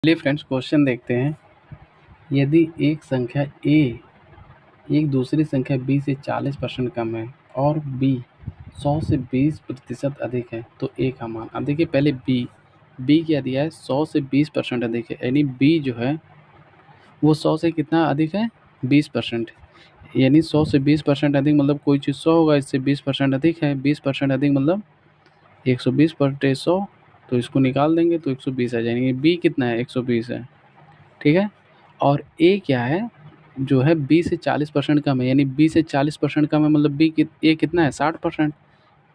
चलिए friends question देखते हैं। यदि एक संख्या a एक दूसरी संख्या b से 40% कम है और b 100 से 20% अधिक है तो a का मान। अब देखिए पहले b क्या दिया है, 100 से 20% अधिक है, यानी b जो है वो 100 से कितना अधिक है, 20%। यानी 100 से 20% अधिक मतलब कोई चीज़ 100 होगा, इससे 20% अधिक है, 20% अधिक मतलब 120 बटे 100, तो इसको निकाल देंगे तो 120 आ जाएंगे। b कितना है, 120 है, ठीक है। और a क्या है, जो है b से 40% कम है, यानी b से 40% कम है मतलब a कितना है, 60%।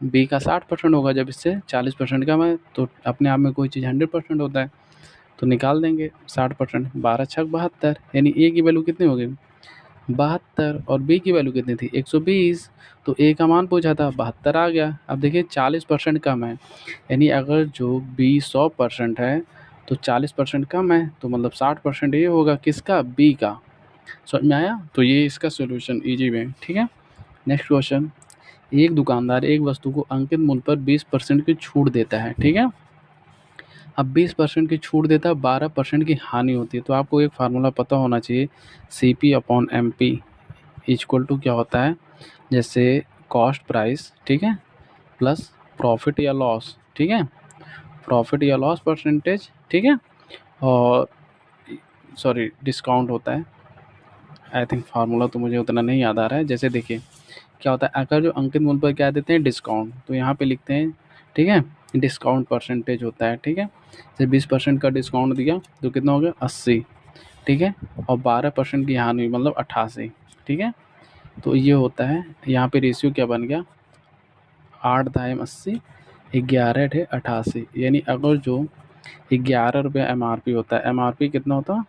b का 60% होगा, जब इससे 40% कम है तो अपने आप में कोई चीज़ 100% होता है, तो निकाल देंगे 60%। 12 छक 72, यानी a की वैल्यू कितनी होगी, 72, और b की वैल्यू कितनी थी, 120। तो a का मान पूछा था, 72 आ गया। अब देखिए 40% कम है, यानी अगर जो b 100% है तो 40% कम है, तो मतलब 60% ये होगा, किसका, b का। समझ में आया। तो ये इसका सोल्यूशन इजी में, ठीक है। नेक्स्ट क्वेश्चन, एक दुकानदार एक वस्तु को अंकित मूल्य पर 20% की छूट देता है, ठीक है। अब 20% की छूट देता है, 12% की हानि होती है। तो आपको एक फार्मूला पता होना चाहिए, CP/MP इक्वल टू क्या होता है, जैसे कॉस्ट प्राइस, ठीक है, प्लस प्रॉफिट या लॉस, ठीक है, प्रॉफिट या लॉस परसेंटेज, ठीक है, और सॉरी डिस्काउंट होता है। आई थिंक फार्मूला तो मुझे उतना नहीं याद आ रहा है। जैसे देखिए क्या होता है, अगर जो अंकित मूल्य पर क्या देते हैं, डिस्काउंट, तो यहाँ पे लिखते हैं, ठीक है, डिस्काउंट परसेंटेज होता है, ठीक है। जैसे 20% का डिस्काउंट दिया तो कितना हो गया, 80, ठीक है, और 12% की हानि मतलब 88, ठीक है। तो ये होता है, यहाँ पे रेशियो क्या बन गया, 8 दाएम 80, 11 ढे 88, यानी अगर जो 11 रुपया MRP होता है, MRP कितना होता है,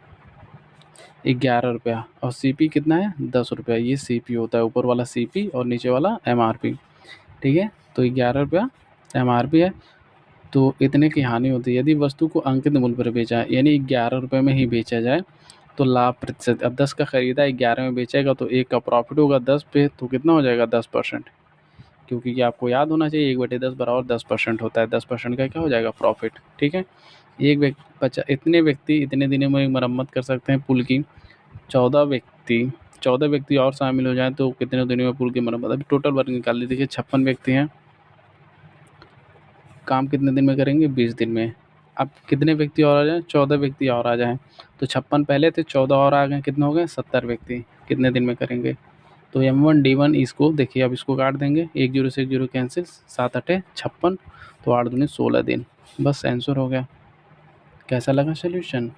11 रुपया, और CP कितना है, 10 रुपया। ये CP होता है, ऊपर वाला CP और नीचे वाला MRP, ठीक है। तो 11 रुपया MRP है, तो इतने की हानि होती है। यदि वस्तु को अंकित मूल्य पर बेचा है, यानी 11 रुपये में ही बेचा जाए तो लाभ प्रतिशत, अब 10 का खरीदा 11 में बेचेगा तो 1 का प्रॉफिट होगा 10 पे, तो कितना हो जाएगा, 10%। क्योंकि ये आपको याद होना चाहिए, 1/10 बराबर 10% होता है, 10% का क्या हो जाएगा, प्रॉफिट, ठीक है। एक व्यक्ति इतने व्यक्ति इतने दिनों में मरम्मत कर सकते हैं पुल की। 14 व्यक्ति और शामिल हो जाएं तो कितने दिनों में पुल की मरम्मत। अभी टोटल वर्क निकाल लीजिए, देखिए 56 व्यक्ति हैं, काम कितने दिन में करेंगे, 20 दिन में। अब कितने व्यक्ति और आ जाएं, 14 व्यक्ति और आ जाएं, तो 56 पहले थे, 14 और आ गए, कितने हो गए, 70 व्यक्ति कितने दिन में करेंगे। तो M1D1 इसको देखिए, अब इसको काट देंगे, 1 0 से 1 0 कैंसिल, 7 8 56, तो 8 दूनी 16 दिन, बस आंसर हो गया। कैसा लगा सोल्यूशन।